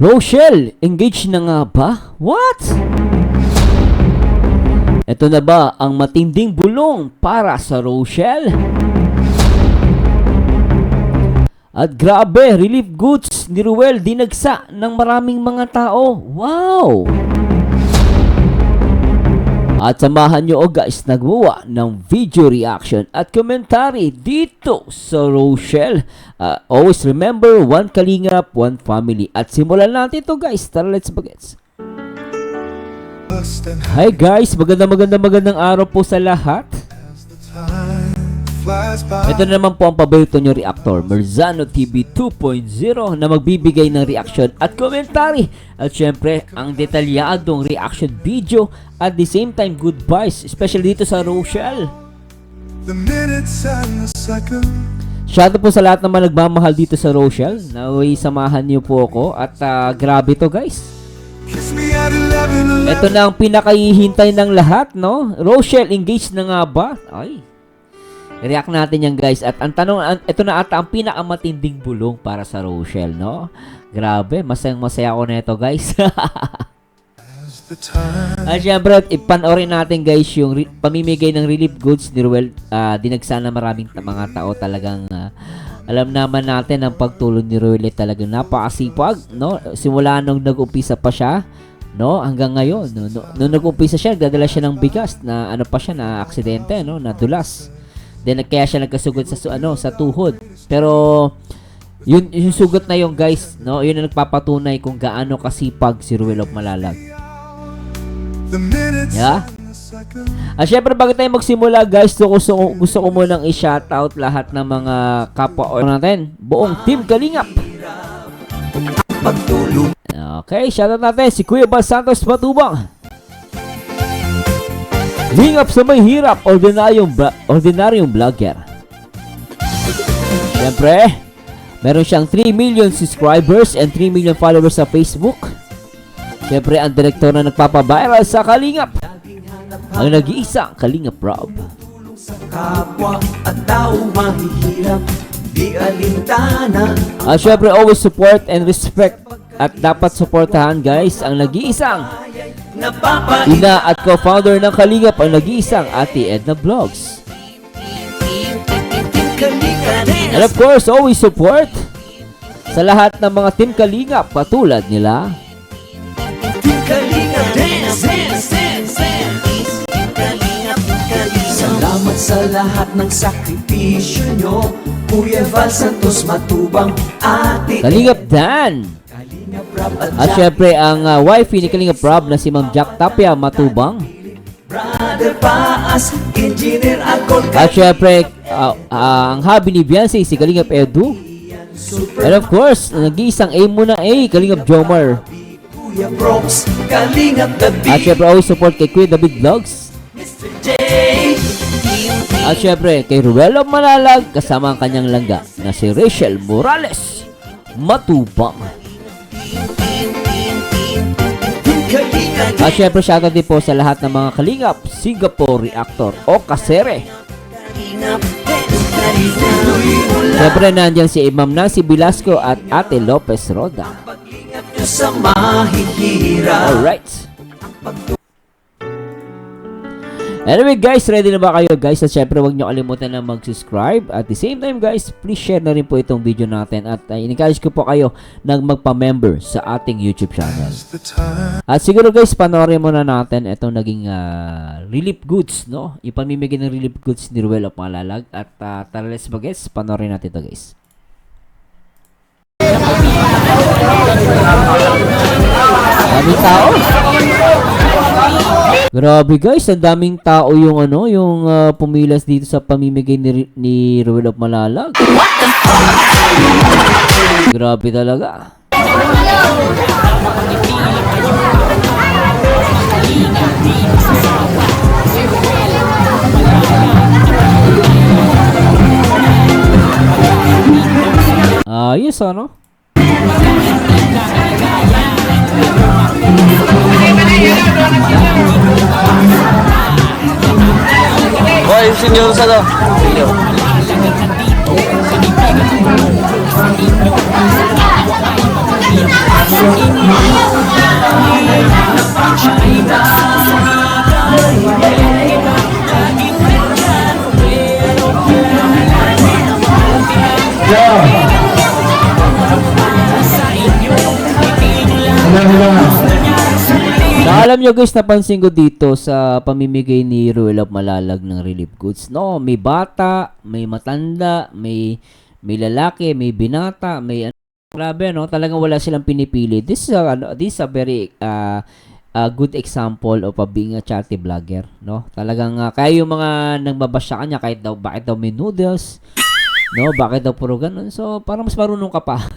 Rochelle, engaged na nga ba? What? Ito na ba ang matinding bulong para sa Rochelle? At grabe, relief goods ni Ruel dinagsa ng maraming mga tao. Wow! At samahan nyo guys, nagmuwa ng video reaction at commentary dito sa Rochelle. Always remember, one Kalingap, one family. At simulan natin ito guys. Tara, let's begin. Hi guys, magandang araw po sa lahat. Ito na naman po ang paborito nyo reactor, Merzano TV 2.0, na magbibigay ng reaction at commentary. At syempre, ang detalyadong reaction video at the same time good vibes, especially dito sa Rochelle. Shout out po sa lahat naman nagmamahal dito sa Rochelle. Naway samahan niyo po ako at grabe to guys. Ito na ang pinakahihintay ng lahat, no? Rochelle, engaged na nga ba? Ay, react natin yan guys. At ang tanong, ito na ata ang pinakamatinding bulong para sa Rochelle, no? Grabe, masayang-masaya ako na ito guys. At syempre, ipanoorin natin guys yung pamimigay ng relief goods ni Ruel. Dinagsa na maraming mga tao talagang alam naman natin ang pagtulong ni Ruel talagang napakasipag, no? Simula nung nag-umpisa pa siya, no, hanggang ngayon, nung nag-umpisa siya, nagdadala siya ng bigas na ano pa siya, na aksidente, no, na dulas. Then kaya siya nagkasugod sa sa tuhod. Pero yung sugat na yung guys, no, yun ang nagpapatunay kung gaano kasipag si Ruel of Malalag. Yeah? At syempre bago tayo magsimula guys, gusto ko munang i-shoutout lahat ng mga kapwa natin, buong Team Kalingap. Okay, shoutout natin si Kuya Bal Santos Matubang, Lingap sa may hirap, ordinaryong vlogger. Siyempre, meron siyang 3 million subscribers and 3 million followers sa Facebook. Siyempre, ang direktor na nagpapaviral sa Kalingap, ang nag-iisang Kalingap Rob. At siyempre, always support and respect. At dapat supportahan guys ang nag-iisang ina at co-founder ng Kalingap, ang nag-iisang Ate Edna Vlogs. And of course, always support sa lahat ng mga Team Kalingap katulad nila Salamat sa lahat ng sakripisyo nyo, Kuya Val Santos Matubang, Ate Kalingap Dan. At syempre ang wifey ni Kalingap Rob na si Ma'am Jack Tapia Matubang. Brother Paas, Engineer Agol. At syempre ang hubby ni Beyonce, si Kalingap Edu. And of course, nag-iisang A muna A, Kalingap Jomar. Kuya Brooks, Kalingap David. At syempre always support kay Kuya David Vlogs. Mr. J. At syempre kay Ruel of Malalag kasama ang kanyang langga na si Rachel Morales Matubang. At syempre shoutout din po sa lahat ng mga Kalingap Singapore Reactor o Kasere. Syempre nandiyan si Imam Nancy Velasco at Ate Lopez Roda. Alright. Anyway guys, ready na ba kayo guys? At syempre huwag nyo kalimutan na mag-subscribe. At the same time guys, please share na rin po itong video natin. At in-encourage ko po kayo na magpa-member sa ating YouTube channel. At siguro guys, panoorin muna natin itong naging relief goods, no? Ipamimigay ng relief goods ni Ruel of Malalag. At tara, let's begin. Panoorin natin ito guys. Daming tao. Grabe guys, ang daming tao yung yung pumilas dito sa pamimigay ni Ruel of Malalag. Grabe talaga. Ayos ano? Boy, senyor sa to. Na alam nyo guys, napansin ko dito sa pamimigay ni Ruel of Malalag ng relief goods. No, may bata, may matanda, may lalaki, may binata, may ano. Grabe no, talagang wala silang pinipili. This is a very good example of being a charity vlogger, no? Talagang kaya yung mga nagbabash sa kanya kahit daw bakit daw may noodles, no? Bakit daw puro ganun? So, parang mas marunong ka pa.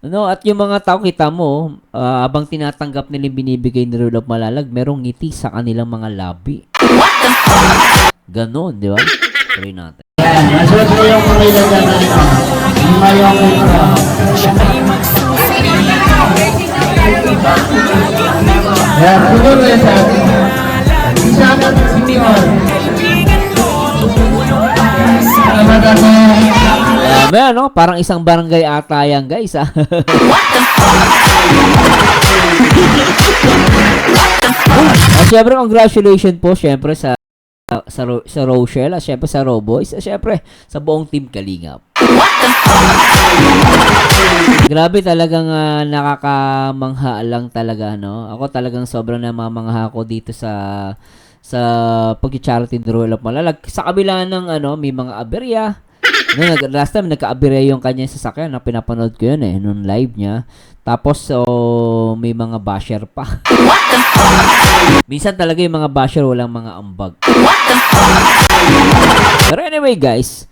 No, at yung mga tao kita mo, abang tinatanggap nila yung binibigay ni Ruel of Malalag, merong ngiti sa kanilang mga labi. Ganon, di ba? Tuloy natin. Nasuot ko yung mga ilagay na ito. Lima yung ito. Yan, puno rin sa atin. Isa ka sa senior. Salamat ako. May ano, parang isang barangay ata yan guys ah. Siyempre, congratulations po siyempre sa Rochelle, siyempre sa Roboys, siyempre sa buong team Kalingap. Grabe talagang nakakamangha lang talaga, no? Ako talagang sobrang namamangha ako dito sa pag-charity ni Ruel of Malalag. Sa kabila ng may mga aberya. No, last time nagka-aberya yung kanya sasakyan na pinapanood ko yun nung live niya. Tapos may mga basher pa. Minsan talaga yung mga basher walang mga ambag. Pero anyway guys,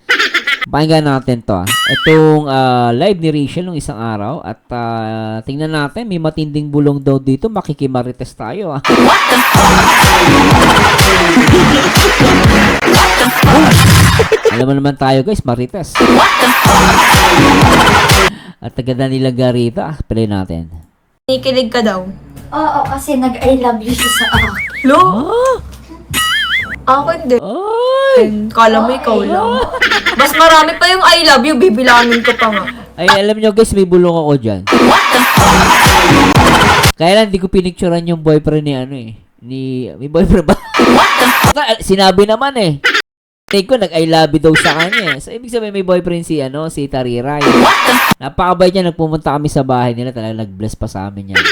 pakinggan natin to. Itong live ni Rachel nung isang araw at tingnan natin, may matinding bulong daw dito, makikimarites tayo Alam mo naman tayo guys, marites. At tagada nila Garita, play natin. Kinikilig ka daw. Oo, kasi nag-I love you siya sa akin. Lo? Ako hindi. Kala mo ikaw lang. Mas marami pa yung I love you, bibilangin ko pa nga. Ay, alam nyo guys, may bulong ako dyan. Kaya lang, hindi ko pinicturean yung boyfriend ni may boyfriend ba? Sinabi naman Take ko, nag-I love you daw sa kanya. So, ibig sabihin, may boyfriend si Tariray. Napakabait niya, nagpumunta kami sa bahay nila, talagang nag-bless pa sa amin yan.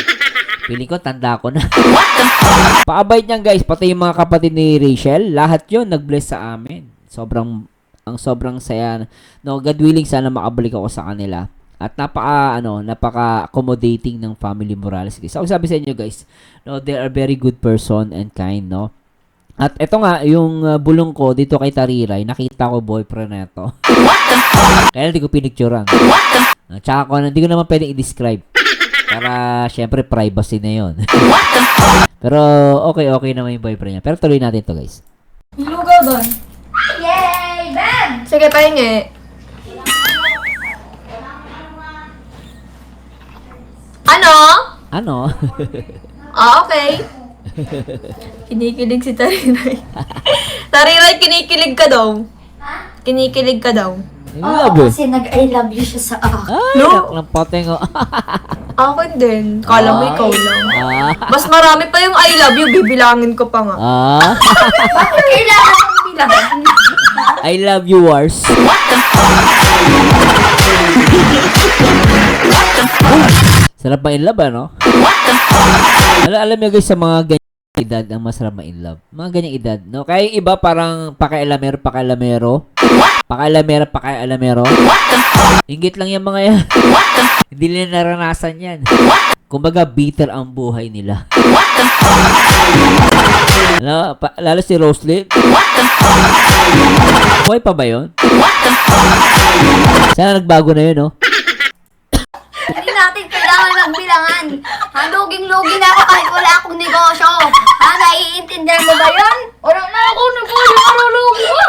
Piling ko, tanda ko na. Pakabait niyan guys, pati yung mga kapatid ni Rachel, lahat yun nag-bless sa amin. Sobrang saya. No, God willing, sana makabalik ako sa kanila. At napaka-accommodating ng family Morales. So, sabi sa inyo guys, no, they are very good person and kind, no? At eto nga, yung bulong ko dito kay Tariray, nakita ko boyfriend na ito. Kaya hindi ko pinicturean. Tsaka hindi ko naman pwedeng i-describe. Para, syempre, privacy na yun. Pero, okay naman yung boyfriend niya. Pero tuloy natin to guys. Lugaw doon. Yay, Ben! Sige, pahingi. Ano? Okay. Kinikilig si Tariray. Tariray, kinikilig ka daw. Kinikilig ka daw. Oo, kasi nag-I love you siya sa akin. Ay, No. ng poteng Ako din. Kala mo ikaw lang. Mas marami pa yung I love you, bibilangin ko pa nga. Bakit kailangan mong bilangan? I love you, Wars. Sarap ma-inlove, ano? Alam niyo guys, sa mga ganyang edad, ang masarap ma-inlove. Mga ganyang edad, no? Kaya yung iba parang pakailamero. Inggit lang yung mga yan. Hindi nila naranasan yan. Kumbaga, bitter ang buhay nila. Lalo si Roslyn. Buhay pa ba yun? Sana nagbago na yun, no? Hindi natin kailangan magbilangan. Luging-lugi na ako kahit wala akong negosyo. Naiintindihan mo ba yun? Wala na ako naglugi ko.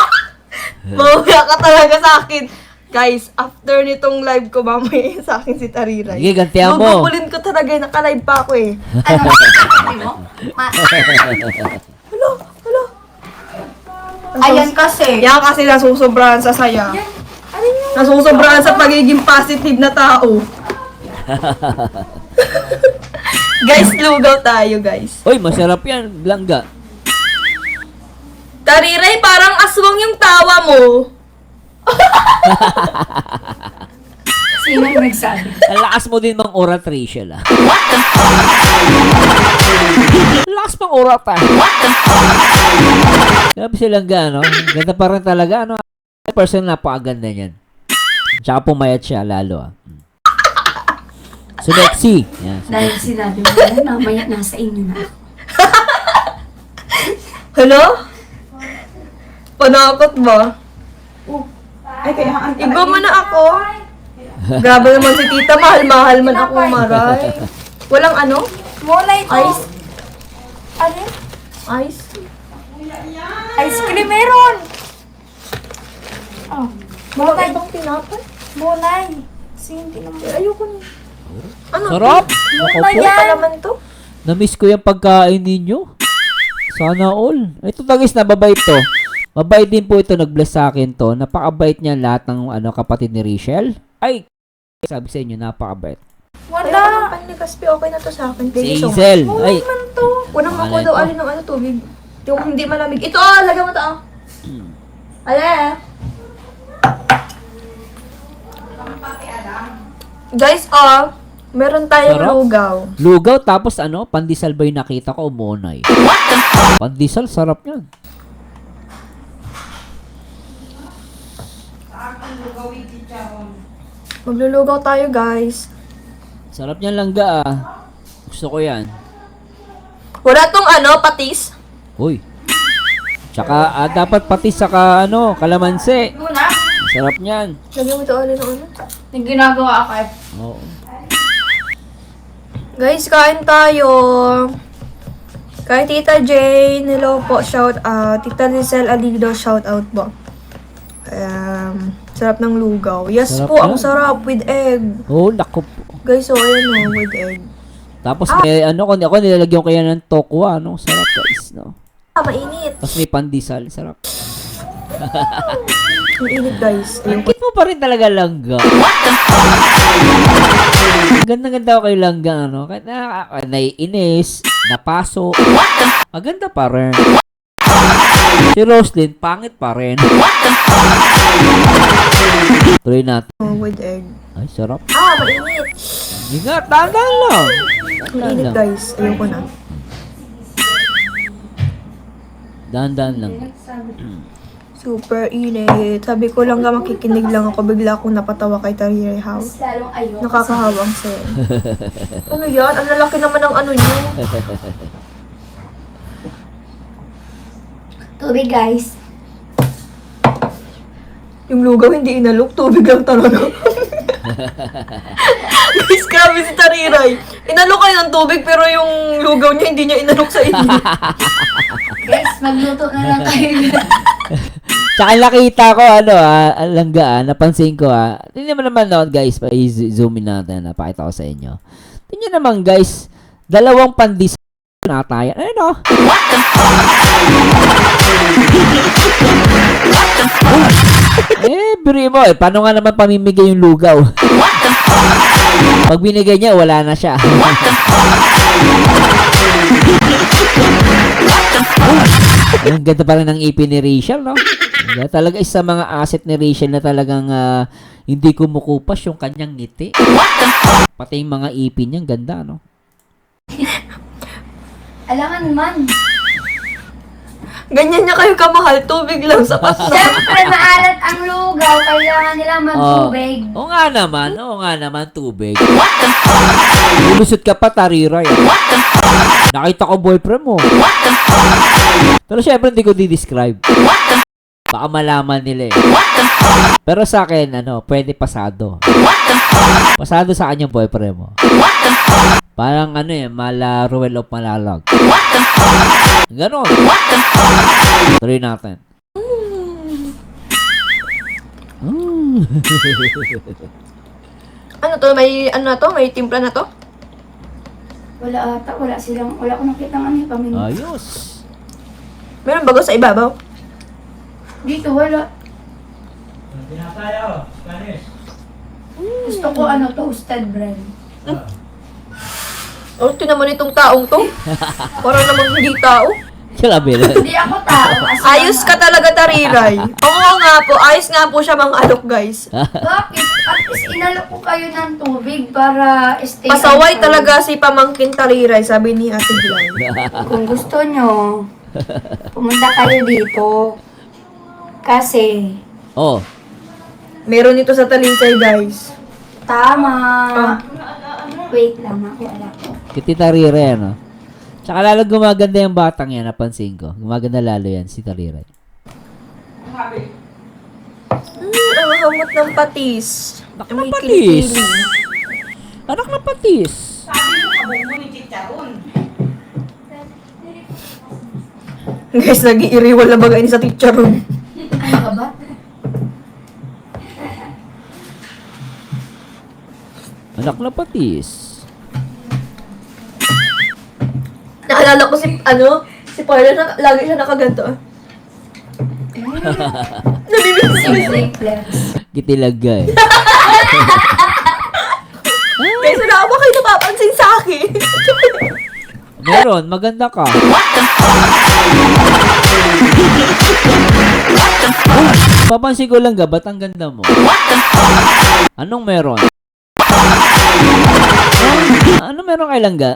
Mawala ka talaga sa akin. Guys, after nitong live ko, mamaya sa akin si Tariray. Sige, gantihan mo. Gugugulin ko talaga, naka-live pa ako Ano? Sabi mo? Hello. Ayan kasi. Yan kasi nasusobrahan sa saya. Ano yung Nasusobrahan sa pagiging positive na tao. Guys, lugaw tayo, guys. Uy, masarap yan, langga. Tariray, parang aswang yung tawa mo. Sino yung nagsabi? Ang lakas mo din mang orat, Rachel, ah. Lakas pang orat, ah. Grabe silang gano. Ganda pa rin talaga, ano. Person, napakaganda niyan. Tsaka pumayat siya, lalo, ah. So, Lexi. Yan, so Dahil Lexi. sinabi mo yan, mamaya nasa inyo na. Hello? Panakot ba? Iba mo na ako. Grabe naman si tita, mahal-mahal man ako, maray. Walang ano? Mulay to. Ice? Ano? Ice? Ice cream meron. Oh. Mulay bang tinapay? Mulay. Hindi naman. Ayoko na. Ano? Sarap! Mulay Ako po. yan. Ano naman to? Na-miss ko yung pagkain ninyo. Sana all. Ito tagis na babait to. Mabait din po ito, nag-bless sa akin to. Napakabait niya lahat ng kapatid ni Rachel. Ay, sabi sa inyo, napakabait. Wala. Wala. Panligaspi, okay na to sa akin. Si Thank you so much. Hazel. Ay, Man to. Unang ako Malay daw, ko. alin ng ano, tubig. Yung hindi malamig. Ito, lagyan mo to, Ale. Guys, meron tayong Sarap. lugaw. lugaw tapos ano, pandesal ba yung nakita ko, umonay. Pandesal, sarap yan. Maglulugaw tayo, guys. Sarap niyan langga, ah. Gusto ko yan. Wala tong ano, patis. Uy. Tsaka, dapat pati saka, kalamansi. Muna. Sarap niyan. Lagyan mo to, alin ng ano. Yung ginagawa ka. Oo. Guys, kain tayo. Kay Tita Jane, hello po, shout out. Tita Lizelle Alido, shout out po. Sarap ng lugaw. Yes Sarap po, ang yan. sarap with egg. Oh, naku po. Guys, so ayan o, with egg. Tapos may ako nilalagyan ko yan ng tokwa, sarap guys, no. Mainit. Tapos may pandesal, sarap. Ang init, guys. Ayun. Bakit mo pa rin talaga langga? Ganda-ganda ako kay langga, Kahit naiinis, napaso. Maganda pa rin. Si Roslyn, pangit pa rin. Tuloy natin. Oh, with egg. Ay, sarap. Mainit. Ingat, tandaan lang. Ang init, guys. Ayoko na. Dahan-dahan lang. Super init. Sabi ko lang nga makikinig lang ako. Bigla akong napatawa kay Tariray House. Lalong ayoko. Nakakahawang sa'yo. Ano yan? Ang lalaki naman ng ano niyo. Tubig guys. Yung lugaw hindi inalok. Tubig lang talaga. Guys, grabe si Tariray. Inalok kayo ng tubig pero yung lugaw niya hindi niya inalok sa inyo. Guys, magluto na lang kayo. Tsaka nakita ko, langga, napansin ko, tingnan mo naman, guys, pa-zoom in natin, napakita ko sa inyo. Tingnan naman, guys, dalawang pandesal natayan. Ayun, biri mo, paano nga naman pamimigay yung lugaw? Pag binigay niya, wala na siya. Ang ganda pa rin ng ipin ni Rachel, no? Kaya talaga isa mga asset ni Rachel na talagang hindi kumukupas yung kanyang ngiti. Pati yung mga ipin niya, ganda, no? Alangan man. Ganyan niya kayo kamahal. Tubig lang sapat na. Siyempre, maalat ang lugaw. Kailangan nila magtubig. Oo nga naman, tubig. Lulusot ka pa, Tariray. Nakita ko boyfriend mo. Pero syempre, hindi ko di-describe. Baka malaman nila eh. Pero sa akin, pwede pasado. Pasado sa kanya boyfriend mo. Parang mala Ruel of Malalag. Ganon. Tuloy natin. Ano to? May May timpla na to? Wala ata. Wala ko nakita ng paminit. Ayos. Meron bago sa ibabaw? Dito, wala. Gusto ko toasted bread. Oh, naman itong taong to. Parang namang hindi tao. Grabe na. Hindi ako tao. Ayos ka talaga, Tariray. Oo nga po, ayos nga po siya mga alok, guys. Bakit? At least inalok ko kayo ng tubig para stay. Pasaway on talaga si Pamangkin Tariray, sabi ni Ate Glenn. Kung gusto nyo, pumunta kayo dito. Kasi, Oh, Meron ito sa Talisay, guys. tama. Wait lang, makiala ko. kiti Tariray, ano? Tsaka lalo gumaganda yung batang yan, napansin ko. Gumaganda lalo yan, si Tariray. Ang hamot ng patis. Anak May ng patis. kilikili. Anak ng patis. Guys, nag-iiriwal na bagay ni sa teacher room. Ano ka ba? Anak ng patis. Naalala ko si Paula, lagi siya nakaganto. Simple flex. Kitilagay. Guys, wala ba kayo napapansin sa akin? Meron, maganda ka. Papansin ko lang ga, ba't ang ganda mo? Anong meron? Ano meron kay Langga?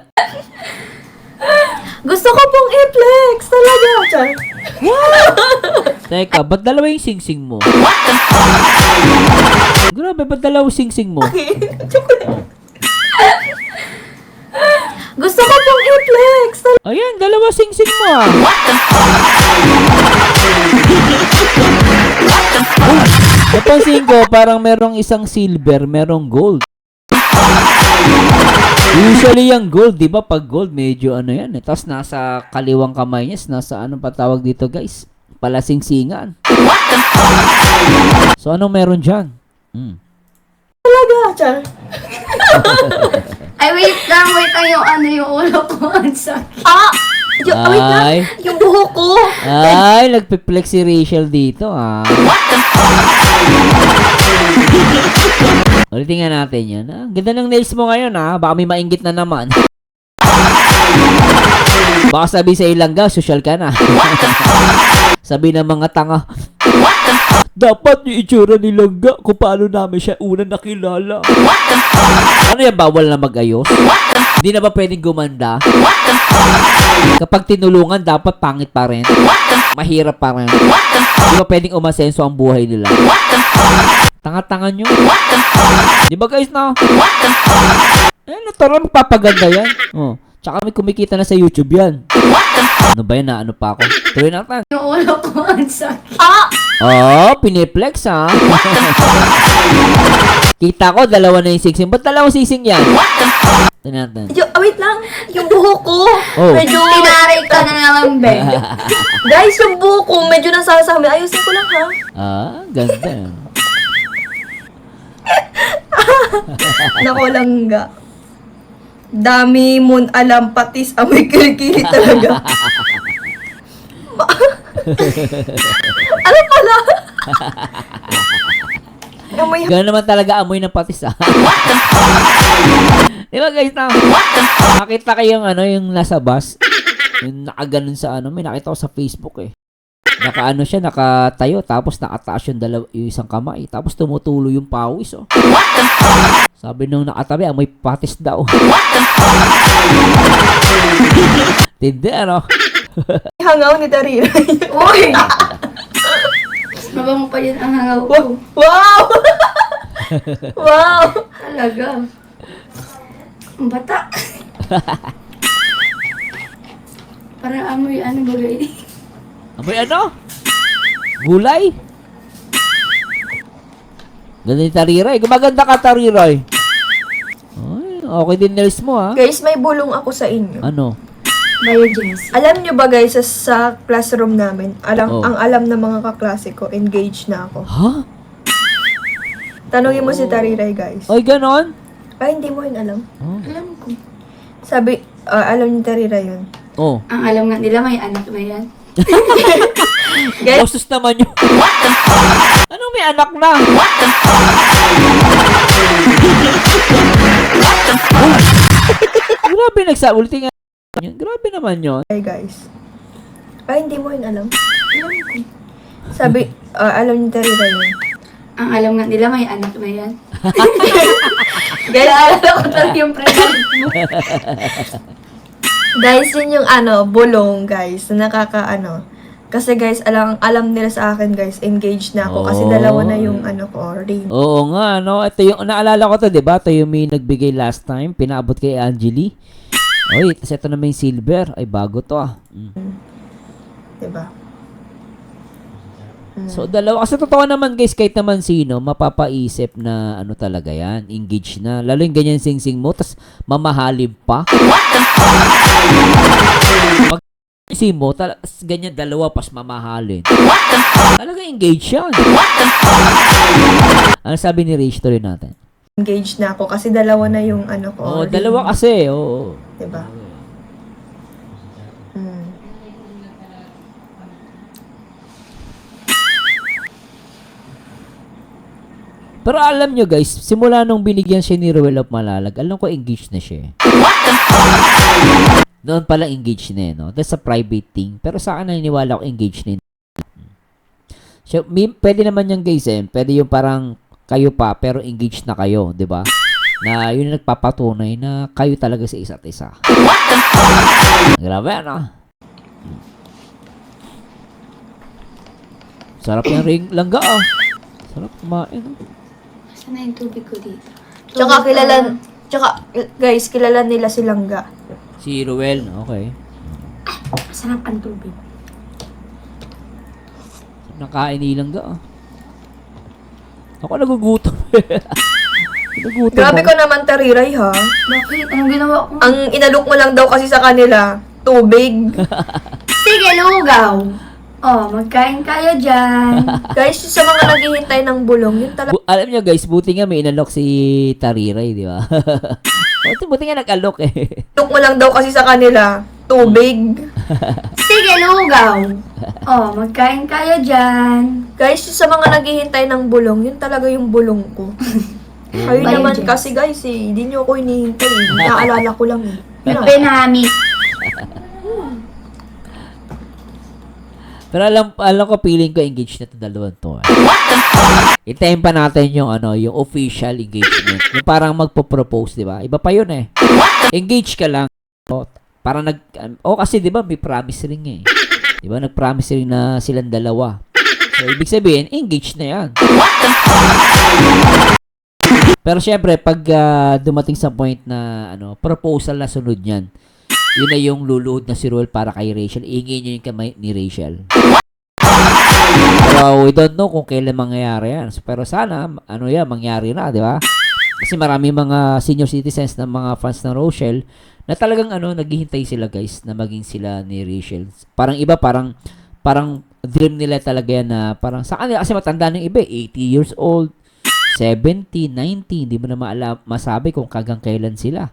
Gusto ko pong i-flex talaga. Char. Teka, ba't dalawa yung sing-sing mo? Grabe, ba't dalawa yung sing-sing mo? Gusto ko pong i-flex talaga. Ayan, dalawa sing-sing mo ah. Napansin ko, parang merong isang silver, merong gold. Usually yung gold, di ba? Pag gold, medyo ano yan eh. Tapos nasa kaliwang kamay niya, nasa ano pa tawag dito guys? Palasing-singan. So, anong meron dyan? Talaga, Char. Ay, wait lang, yung ulo ko. Ang sakit. Wait lang. Ay. Yung buhok ko. Ay, nagpe-flex si Rachel dito ah. Ulitin nga natin yan. Ah, ganda ng nails mo ngayon ah. Baka may mainggit na naman. Baka sabi sa Ilangga, social ka na. Sabi ng mga tanga, dapat yung itsura ni Langga kung paano namin siya una nakilala. Ano yan, bawal na mag-ayos? Hindi na ba pwedeng gumanda? Kapag tinulungan, dapat pangit pa rin. Mahirap pa rin. Di ba pwedeng umasenso ang buhay nila? Tanga-tanga nyo. Di ba guys na? Tara, magpapaganda yan. Oh. Tsaka may kumikita na sa YouTube yan. Ano ba yan na? Ano pa ako? Tuloy natin. Yung ulo ko. Ang sakit. Oh, piniplex ha. Kita ko, dalawa na yung sising. Ba't dalawang sising yan? Ito natin. Wait lang. Yung buhok ko. Oh. Medyo... Tinaray ka na naman, be. Guys, yung buhok ko medyo nasasami. Ayusin ko lang, ha? Ah, ganda. Nako, Langga. Dami mon alam, patis, amoy kilikili talaga. Ano pala? Amoy Gano'n naman talaga amoy ng patis ah. Di ba guys na? Nakita kayong ano, yung nasa bus. Yung nakaganon sa ano, may nakita ko sa Facebook eh. Nakaano siya, nakatayo, tapos nakataas yung isang kamay, tapos tumutulo yung pawis oh. Sabi nung nakatabi, amoy patis daw. Tindi ano? hangaw ni Darira. Uy! Mabango pa yun ang hangaw ko. Wow! Wow! Talaga. Ang bata. Parang amoy bagay. Amoy ano? Gulay? Ganda ni Tariray. Gumaganda ka, Tariray. Ay, okay din nails mo, ha? Guys, may bulong ako sa inyo. Ano? Biogens. Alam nyo ba guys, sa classroom namin, Oh. ang alam ng mga kaklase ko, engaged na ako. Ha? Tanungin mo si Tariray, guys. Ay, ganon? Ay, hindi mo yun alam. Oh. Alam ko. Sabi, alam ni Tariray yun. Oh. Ang alam nga nila may anak na yan. Guys, Boses naman yun. Anong may anak na. Grabe ulti nga. Grabe naman yun. Hey guys. Ay, hindi mo yun alam. Alam ko. Sabi, alam niyo Tarira yun. Ang alam nga nila, may anak na yan. Guys, Naalala ko talaga yung present mo. guys, yun yung bulong guys, na Kasi guys, alam nila sa akin guys, engaged na ako. Kasi Oh. dalawa na yung ring. Oo nga, no? Ito yung, naalala ko to, di ba? Ito yung may nagbigay last time. Pinaabot kay Angeli. Oy, tapos ito na may silver. Ay, bago to ah. Diba? So, dalawa. Kasi totoo naman guys, kahit naman sino, mapapaisip na ano talaga yan. Engaged na. Lalo yung ganyan sing-sing mo, tapos mamahalin pa. Mag-isip mo, ganyan dalawa, pas mamahalin. Talaga engaged yan. Ano sabi ni Rach, tuloy natin? Engaged na ako kasi dalawa na yung ko. Oo, ring. dalawa kasi, oo. Diba? Pero alam nyo guys, simula nung binigyan siya ni Ruel of Malalag, alam ko engaged na siya. Noon pala engaged na no? That's a private thing. Pero sa akin naniniwala ko engaged na yun. So, pwede naman yan guys pwede yung parang kayo pa pero engaged na kayo, di ba? Na yun yung nagpapatunay na kayo talaga sa isa't isa. Grabe ano? Sarap yung ring langga ah. Sarap kumain ah. Saan na yung tubig ko dito? Tsaka guys, kilala nila si Langga. Si Ruel, okay. Sarap ang tubig. Nakain nilang ga ah. Ako nagugutom. Nagugutom Grabe ako. ko naman Tariray ha. Bakit? Anong ginawa ko? Ang inalok mo lang daw kasi sa kanila, tubig. Sige, lugaw. Oh, magkain kayo dyan. Guys, sa mga naghihintay ng bulong, yun talaga Alam nyo guys, buti nga may inalok si Tariray, di ba? Buti nga nag-alok eh. inalok mo lang daw kasi sa kanila, tubig. Sige, lugaw. Oh, magkain kayo dyan. Guys, sa mga naghihintay ng bulong, yun talaga yung bulong ko. Kayo Bayo naman dyan. kasi guys hindi nyo ako hinihintay eh. Naalala ko lang eh. Yun lang. Benami. Pero alam ko, feeling ko engaged na ito dalawang to. Itayin pa natin yung yung official engagement. Yung parang magpo-propose, di ba? Iba pa yun eh. Engage ka lang. Parang kasi di ba may promise ring eh. Di ba? Nag-promise ring na silang dalawa. So, ibig sabihin, engaged na yan. Pero syempre, pag dumating sa point na proposal na sunod niyan, yun na yung luluhod na si Ruel para kay Rachel. Iingin niyo yung kamay ni Rachel. Pero we don't know kung kailan mangyayari yan. Pero sana, mangyari na, di ba? Kasi marami mga senior citizens na mga fans ng Rachel na talagang naghihintay sila guys na maging sila ni Rachel. Parang iba, parang dream nila talaga yan na parang sa kanila, kasi matanda ng iba, 80 years old, 70, 90, hindi mo na masabi kung kagang kailan sila.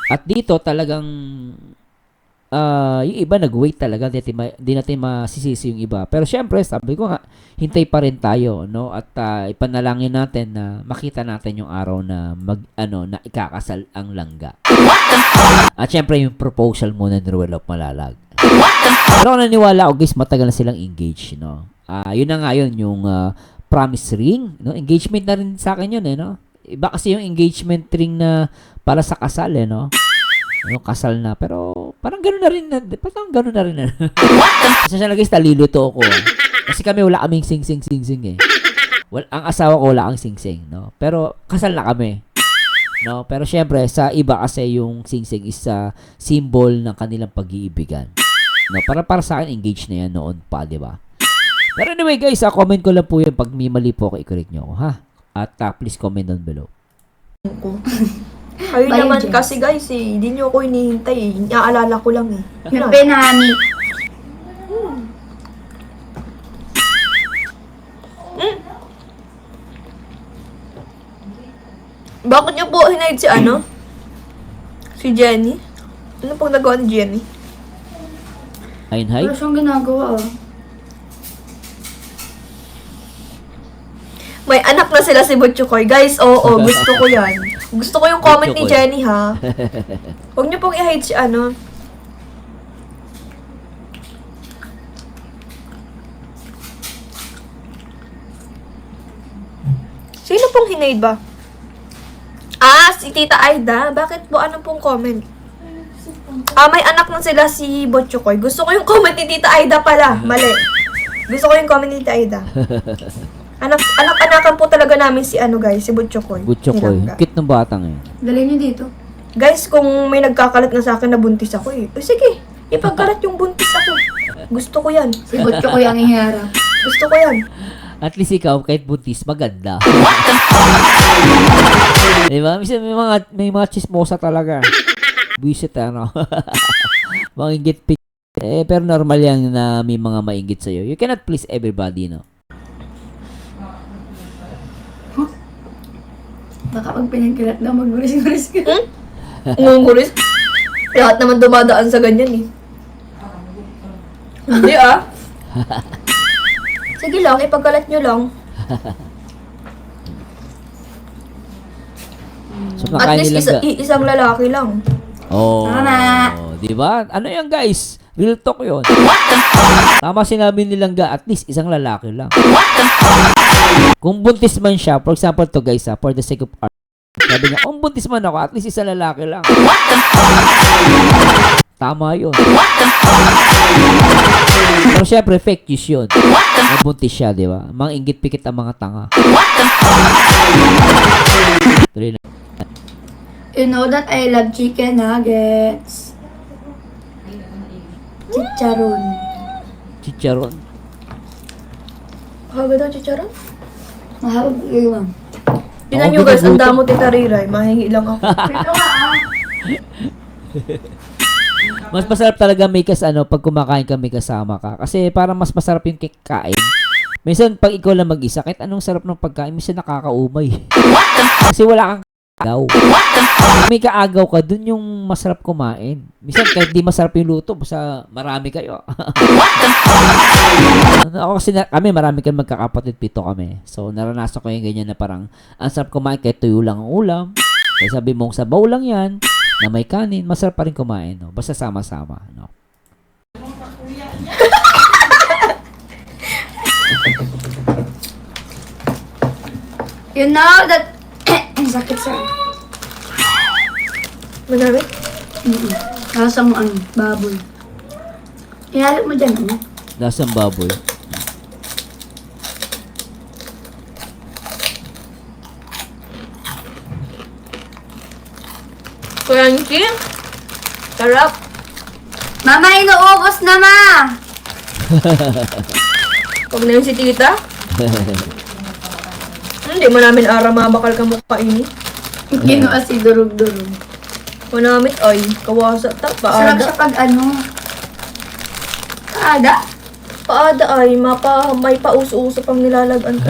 At dito talagang yung iba nag-wait talaga, di natin masisisi yung iba. Pero syempre, sabi ko nga, hintay pa rin tayo, no? At ipanalangin natin na makita natin yung araw na na ikakasal ang Langga. At syempre yung proposal muna ni Ruel of Malalag. Pero ako naniwala ako guys, matagal na silang engaged, no? Yun na nga yun, yung promise ring, no? Engagement na rin sa akin yun, no? Iba kasi yung engagement ring na para sa kasal, no? Yung kasal na, pero parang gano'n na rin. Parang gano'n na rin. Kasi siya guys, nalilito ako. Kasi kami wala kaming sing-sing eh. Ang asawa ko wala ang sing-sing, no? Pero kasal na kami. No? Pero syempre, sa iba kasi yung sing-sing is symbol ng kanilang pag-iibigan. No? Para sa akin, engaged na yan noon pa, di ba? Pero anyway guys, comment ko lang po yun. Pag may mali po ako, i-correct nyo ako, ha? At please comment down below. Kayo Bayo naman dyan. kasi guys hindi nyo ako hinihintay eh. Naalala ko lang eh. Yun lang. Benami. Bakit nyo po hinahid si si Jenny? Ano pong nagawa ni Jenny? Ayun, hi. Wala siyang ginagawa, anak na sila si Butchukoy. Guys, oo, gusto ko yan. Gusto ko yung comment ni Butchukoy. Jenny, ha? Huwag niyo pong i-hate si ano. Sino pong hinade ba? Ah, si Tita Aida. Bakit po? Ano pong comment? Ah, may anak na sila si Butchukoy. Gusto ko yung comment ni Tita Aida pala. Mali. Gusto ko yung comment ni Tita Aida. Anak-anakan po talaga namin si ano guys, si Butchukoy. Butchokoy. Nilangga. Cute ng batang eh. Dali niyo dito. Guys, kung may nagkakalat na sa akin na buntis ako eh. Sige, ipagkalat yung buntis ako. Gusto ko yan. Si Butcho ko yung iharap. Gusto ko yan. At least ikaw, kahit buntis, maganda. Diba? Minsan may mga chismosa talaga. Buisit ano. Mga inggit pic. Pero normal yan na may mga mainggit sa'yo. You cannot please everybody, no? Baka pag pinagkalat daw, magburis-buris ka. Ngunguris. Lahat naman dumadaan sa ganyan eh. Hindi ah. Sige lang, ipagkalat nyo lang. So, At nakain least nilang isang lalaki lang. Oh, Tama. di ba? Ano yan, guys? Real talk 'yon. Tama sinabi nilang at least isang lalaki lang. Kung buntis man siya, for example to guys, for the sake of art. Sabi niya, kung buntis man ako, at least isang lalaki lang. Tama 'yon. Pero syempre, fake news 'yun. Nabuntis siya, di ba? Mga inggit pikit ang mga tanga. Tuloy na. You know that I love chicken nuggets. Chicharon. Chicharon. Haga daw, chicharon? Mahal iwan. Tinan nyo guys, ang damo Tita Riray. Mahingi lang ako. Mas masarap talaga may pag kumakain ka may kasama ka. Kasi parang mas masarap yung kain. Minsan pag ikaw lang mag-isa, kahit anong sarap ng pagkain, minsan nakakaumay. Kasi wala kang kaagaw. Kung may kaagaw ka, dun yung masarap kumain. Minsan kahit di masarap yung luto, basta marami kayo. Ako kasi kami, marami kami magkakapatid, 7 kami. So naranasan ko yung ganyan na parang ang sarap kumain kahit tuyo lang ang ulam. Kaya sabi mong sabaw lang yan, na may kanin, masarap pa rin kumain. No? Basta sama-sama. No? You know that... Ang sakit sa... Madami? Nasa mo ano, baboy. Ihalap mo dyan, ano? Lasang baboy. Crunchy? Sarap. Mama, inuubos na, ma! Huwag na yun si Tita. Hindi mo namin bakal ka mukha ini. Kinuha si durug-durug. Manamit ay, kawasa ta, Sarap paada. siya pag ano... Kaada? Paada ay, may pauso-uso pang nilalagan ka.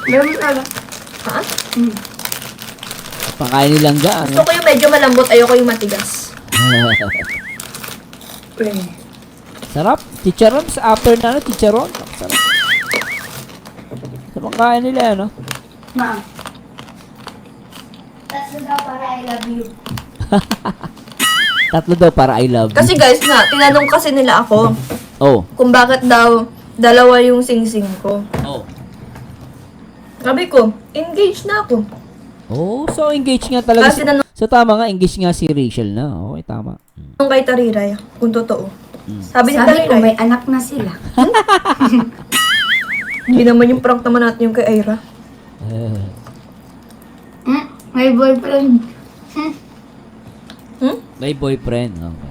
Meron mo talaga. Ha? Pakain nilang ga. Gusto ko yung medyo malambot, ayoko yung matigas. Pwede. Sarap. Chicharon sa after na chicharon. Sarap. Sa pangkain nila, ano? Ma. That's daw para I love you. Tatlo daw para I love you. Kasi guys na, tinanong kasi nila ako Oh. kung bakit daw dalawa yung sing-sing ko. Oh. Sabi ko, engaged na ako. Oh, so engage nga talaga. Kasi nanong So tama nga, engage nga si Rachel na. Okay, tama. kay Tariray, kung totoo. Sabi ni Sabi ko, Tariray, may anak na sila. hindi naman yung prank naman natin yung kay Ira. May boyfriend. May boyfriend. Okay.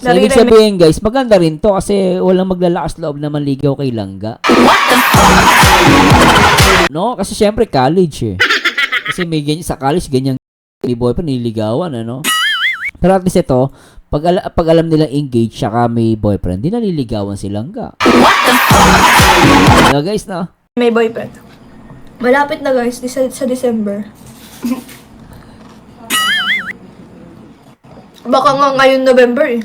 So, Dari- ibig sabihin guys, maganda rin to kasi walang maglalakas loob na manligaw kay Langga. No? Kasi syempre college eh. Kasi may ganyan, sa college ganyan may boyfriend, nililigawan, ano? Pero at least ito, pag alam nilang engaged saka may boyfriend, di naliligawan si Langga. No, guys, no? May boyfriend. Malapit na guys, sa December. Baka nga ngayon November eh.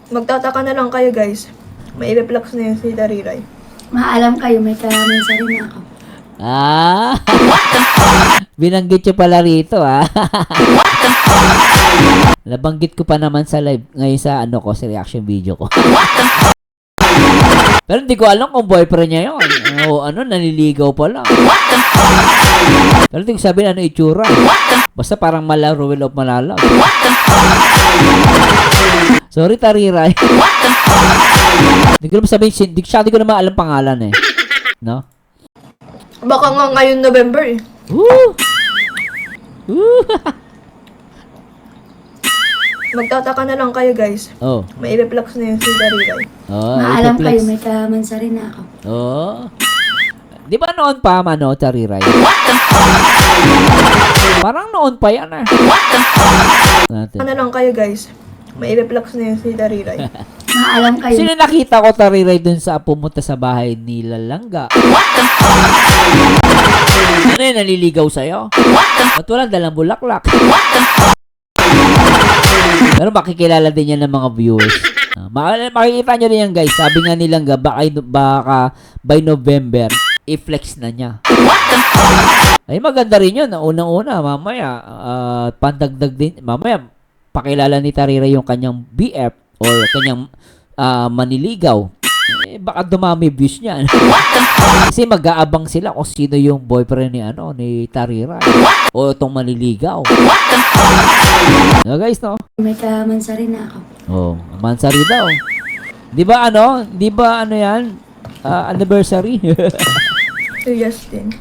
Magtataka na lang kayo guys. May i-reflex na yun si Tariray. Maalam kayo, may kalamansa rin ako. Ah! Binanggit nyo pala rito, ah. Nabanggit ko pa naman sa live ngayon sa ano ko, sa reaction video ko. Pero hindi ko alam kung boyfriend niya yun. O ano, naniligaw pala. Pero hindi ko sabihin ano itsura. Basta parang mala Ruel of Malalag. Sorry, Tariray. Hindi ko naman sabihin, hindi ko naman alam pangalan eh. No? Baka nga ngayon November eh. Woo! Woo! Magtataka na lang kayo guys. Oh. May i-reflex na yun si Tariray. Oh, Maalam ito, kayo, flex. may kalamansa rin ako. Oh. Di ba noon pa, mano, Tariray? Parang noon pa yan, eh. Natin. Ano lang kayo guys. May i-reflex na yun si Tariray. Maalam kayo. Sino nakita ko, Tariray, dun sa pumunta sa bahay ni Lalangga? Ano yun, naliligaw sa'yo? Ba't walang dalang bulaklak? Pero makikilala din yan ng mga viewers. Makikita nyo rin yan, guys. Sabi nga ni Langga, baka by November, i-flex na niya. Ay, maganda rin yun. Unang-una, mamaya, pandagdag din, mamaya, pakilala ni Tariray yung kanyang BF or kanyang maniligaw. Eh, baka dumami views niya. Kasi mag-aabang sila kung sino yung boyfriend ni Tariray o itong maniligaw. Guys, no? May kalamansa rin ako. Oh, mansari daw. Di ba yan? Anniversary. Si Justin.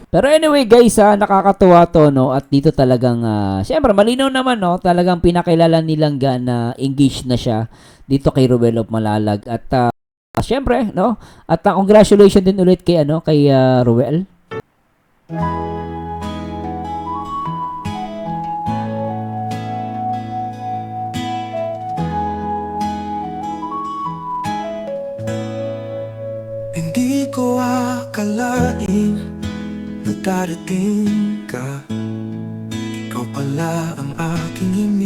Pero anyway guys, nakakatuwa to, no? At dito talagang, syempre malinaw naman, no? Talagang pinakilala nilang na engaged na siya dito kay Ruel of Malalag. At syempre, no? At congratulations din ulit kay Ruel. Hindi ko akalain na darating ka. Ikaw pala ang aking